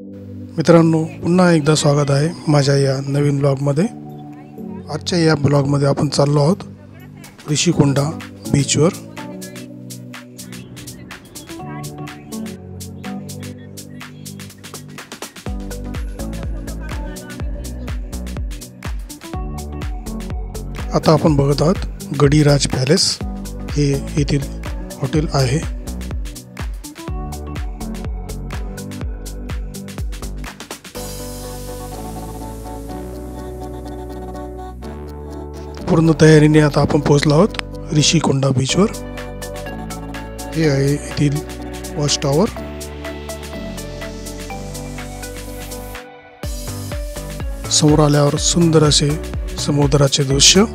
मित्रांनो, पुन्हा एकदा स्वागत आहे माझ्या या नवीन ब्लॉगमध्ये। आजच्या या ब्लॉगमध्ये आपण चाललो आहोत ऋषिकोंडा बीचवर। आता आपण बघत आहोत गडीराज पॅलेस, हे येथील हॉटेल आहे। पूर्ण तयारीने आता आपण पोहोचलो आहोत ऋषिकोंडा बीचवर। हे आहे येथील वॉच टॉवर। समोर आल्यावर सुंदर असे समुद्राचे दृश्य।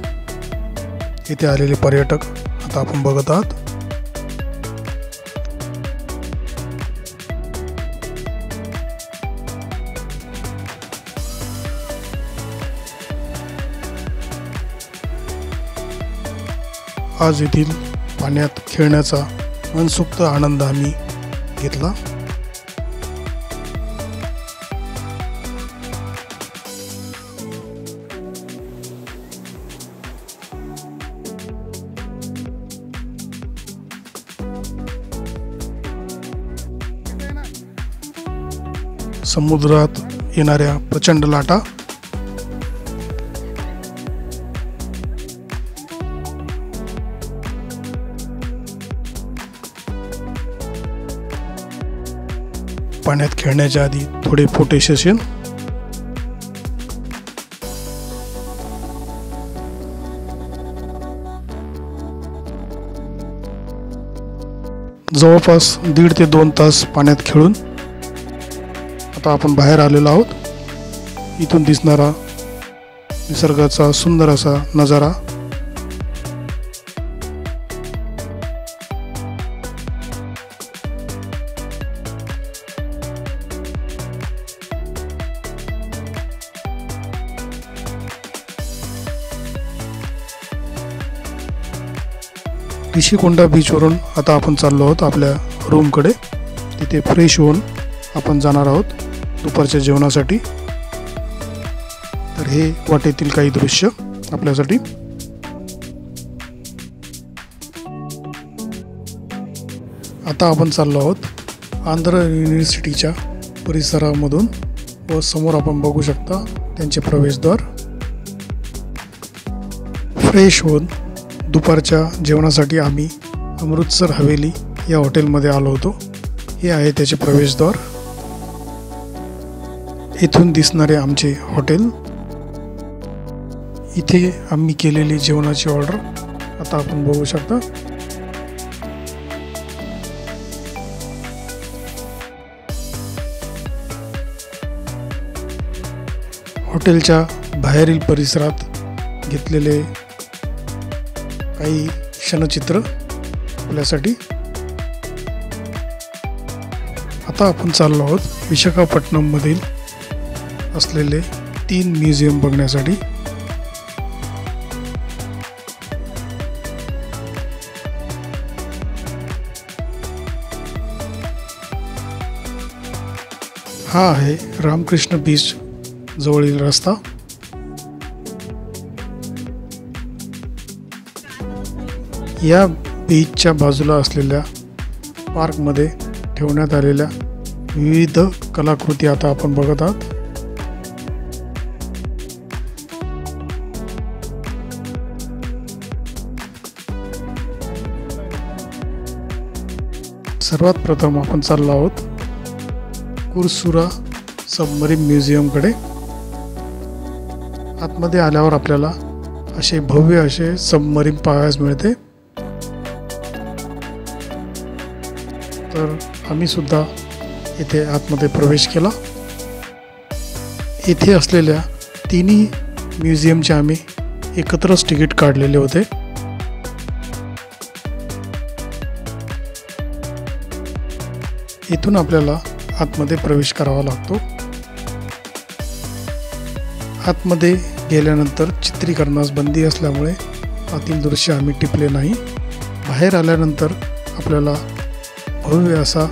इथे आलेले पर्यटक आता आपण बघत आहात। आज येथील पाण्यात खेळण्याचा मनसोक्त आनंद आम्ही घेतला। समुद्रात येणाऱ्या प्रचंड लाटा, पाण्यात खेळण्याच्या आधी थोडे फोटो सेशन। जवळपास 1.5 ते 2 तास पाण्यात खेळून आता आपण बाहेर आलेलो आहोत। इथून दिसणारा निसर्गाचा सुंदर असा नजारा। ऋषिकोंडा बीचवरून आता आपण चाललो आहोत आपल्या रूमकडे। तिथे फ्रेश होऊन आपण जाणार आहोत दुपारच्या जेवणासाठी। तर हे वाटेतील काही दृश्य आपल्यासाठी। आता आपण चाललो आहोत आंध्र युनिव्हर्सिटीच्या परिसरामधून व समोर आपण बघू शकता त्यांचे प्रवेशद्वार। फ्रेश होऊन दुपारच्या जेवणासाठी आम्ही अमृतसर हवेली या हॉटेलमध्ये आलो होतो। हे आहे त्याचे प्रवेशद्वार। इथून दिसणारे आमचे हॉटेल। इथे आम्ही केलेली जेवणाची ऑर्डर आता आपण बघू शकता। हॉटेलच्या बाहेरील परिसरात घेतलेले काही क्षणचित्र आपल्यासाठी। आता आपण चाललो आहोत विशाखापट्टणम मधील असलेले 3 म्युझियम बघण्यासाठी। हा आहे रामकृष्ण बीच जवळील रस्ता। या बीचच्या बाजूला असलेल्या पार्कमध्ये ठेवण्यात आलेल्या विविध कलाकृती आता आपण बघत आहात। सर्वात प्रथम आपण चाललो आहोत कुरसुरा सबमरीन म्युझियमकडे। आतमध्ये आल्यावर आपल्याला असे भव्य असे सबमरीन पाहायला मिळते। तर आम्ही सुद्धा येथे आतमध्ये प्रवेश केला। येथे असलेल्या 3 म्युझियमचे आम्ही एकत्रच तिकीट काढलेले होते। इथून आपल्याला आतमध्ये प्रवेश करावा लागतो। आतमध्ये गेल्यानंतर चित्रीकरणास बंदी असल्यामुळे आतील दृश्य आम्ही टिपले नाही। बाहेर आल्यानंतर आपल्याला भव्य असा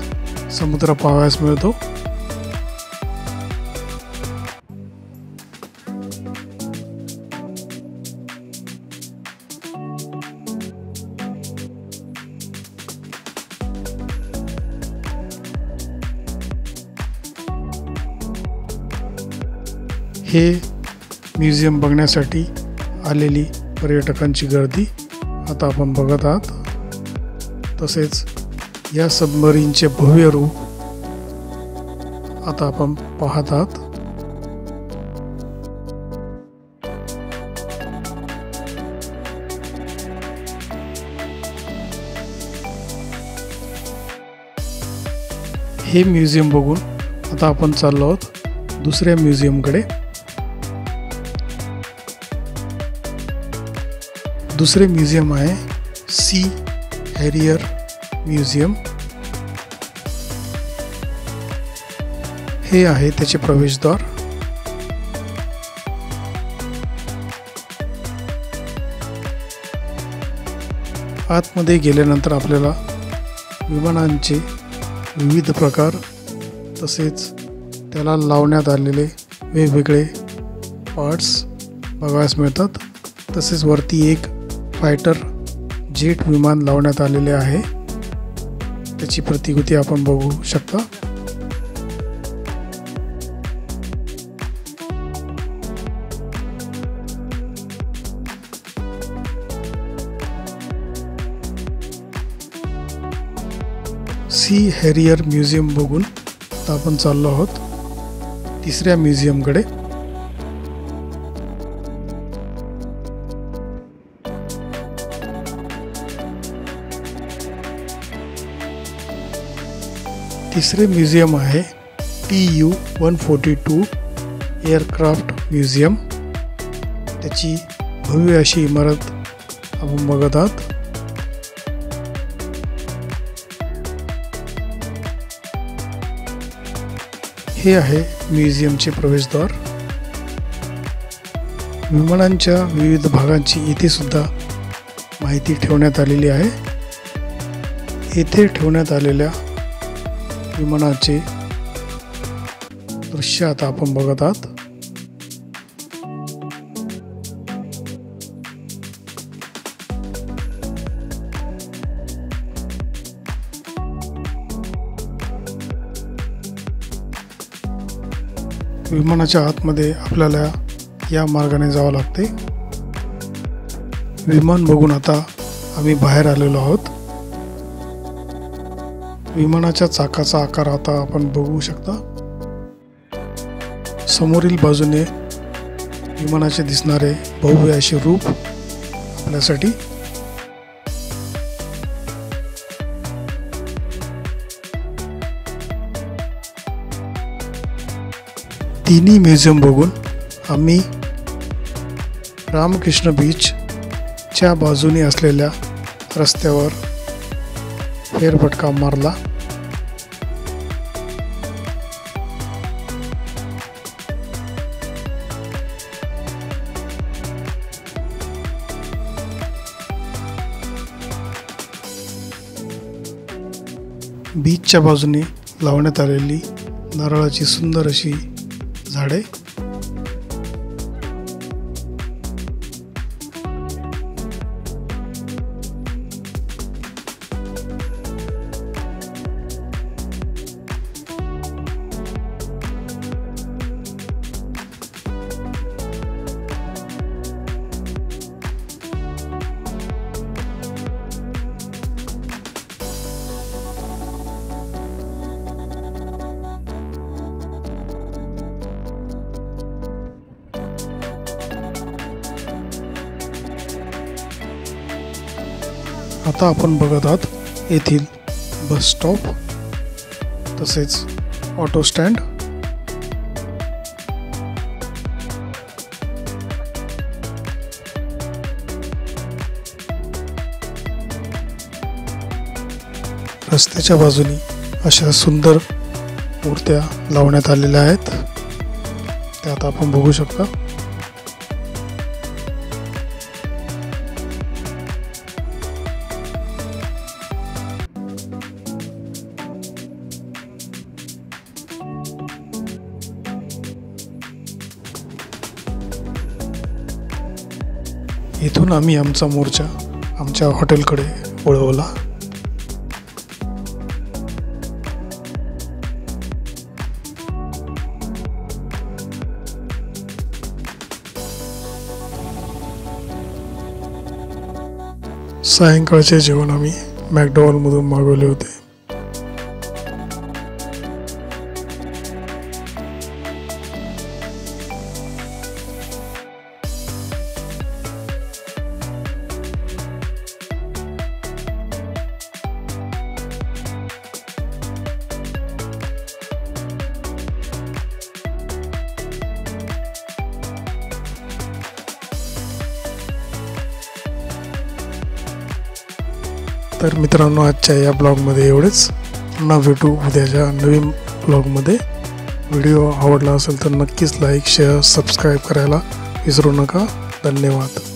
समुद्र पाहावयास मिळतो। हे म्युझियम बघण्यासाठी आलेली पर्यटकांची गर्दी आता आपण बघत आहात। तसेच या सबमरीनचे भव्य रूप आता आपण पाहत आहात। हे म्युझियम बघून आता आपण चाललो आहोत दुसऱ्या म्युझियमकडे। दुसरे म्युझियम आहे सी हॅरियर म्युझियम। हे आहे त्याचे प्रवेशद्वार। आतमध्ये गेल्यानंतर आपल्याला विमानांचे विविध प्रकार तसेच त्याला लावण्यात आलेले वेगवेगळे पार्ट्स बघायला मिळतात। तसेच वरती एक फायटर जेट विमान लावण्यात आलेले आहे, त्याची प्रतिकृती आपण बघू शकता। सी हॅरियर म्युझियम बघून आता आपण चाललो आहोत तिसऱ्या म्युझियमकडे। तिसरे म्युझियम आहे TU-142 एअरक्राफ्ट म्युझियम। त्याची भव्य अशी इमारत आपण बघत आहात। हे आहे म्युझियमचे प्रवेशद्वार। विमानांच्या विविध भागांची इथे सुद्धा माहिती ठेवण्यात आलेली आहे। येथे ठेवण्यात आलेल्या विमानाचे दृश्य आता आपण बघत आहात। विमानाच्या आतमध्ये आपल्याला या मार्गाने जावं लागते। विमान बघून आता आम्ही बाहेर आलेलो आहोत। विमानाच्या चाकाचा आकार आता आपण बघू शकता। समोरील बाजूने विमानाचे दिसणारे भव्य असे रूप आपल्यासाठी। तिन्ही म्युझियम बघून आम्ही रामकृष्ण बीचच्या बाजूने असलेल्या रस्त्यावर फेरफटका मारला। बीचच्या बाजूने लावण्यात आलेली नारळाची सुंदर अशी झाडे। आता आपण बघत आहात येथील बस स्टॉप तसेच ऑटो स्टँड। रस्त्याच्या बाजूनी अशा सुंदर मूर्त्या लावण्यात आलेल्या आहेत, त्या आता आपण बघू शकता। इथून आम्ही आमचा मोर्चा आमच्या हॉटेलकडे वळवला। सायंकाळचे जेवण आम्ही मॅकडॉनल्डमधून मागवले होते. तर मित्रांनो, आजच्या या ब्लॉगमध्ये एवढेच. पुन्हा भेटू उद्याच्या नवीन ब्लॉगमध्ये. व्हिडिओ आवडला असेल तर नक्कीच लाईक, शेअर, सबस्क्राईब करायला विसरू नका. धन्यवाद.